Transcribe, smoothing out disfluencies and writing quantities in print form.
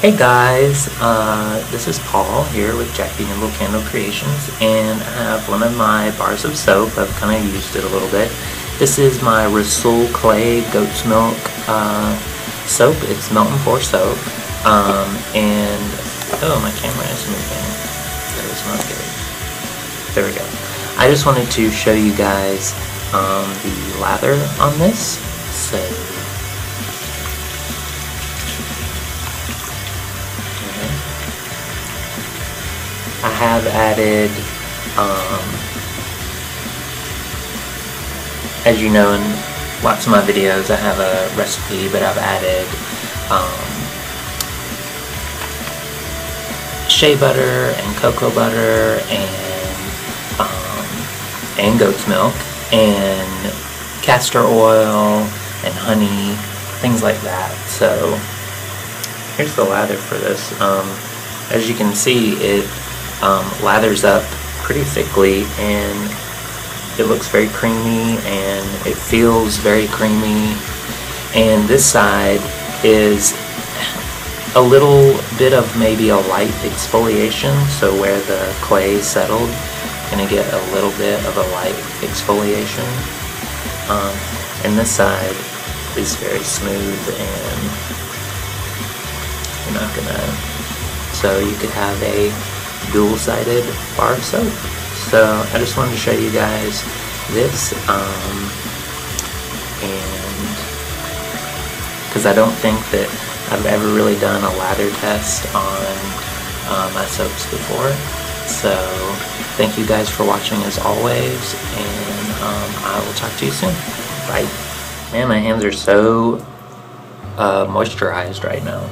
Hey guys, this is Paul here with Nimble Candle Creations, and I have one of my bars of soap. I've kind of used it a little bit. This is my Rasul Clay Goat's Milk soap. It's melt and pour soap, and oh, my camera is moving. That is not good. There we go. I just wanted to show you guys the lather on this. So I have added, as you know in lots of my videos, I have a recipe, but I've added shea butter and cocoa butter and goat's milk and castor oil and honey, things like that. So here's the lather for this. As you can see, it lathers up pretty thickly, and it looks very creamy and it feels very creamy. And this side is a little bit of maybe a light exfoliation, so where the clay settled, gonna get a little bit of a light exfoliation. And this side is very smooth, and you're not gonna, so you could have a dual-sided bar of soap. So I just wanted to show you guys this, and because I don't think that I've ever really done a lather test on my soaps before. So thank you guys for watching as always, and I will talk to you soon. Bye. Man, my hands are so moisturized right now.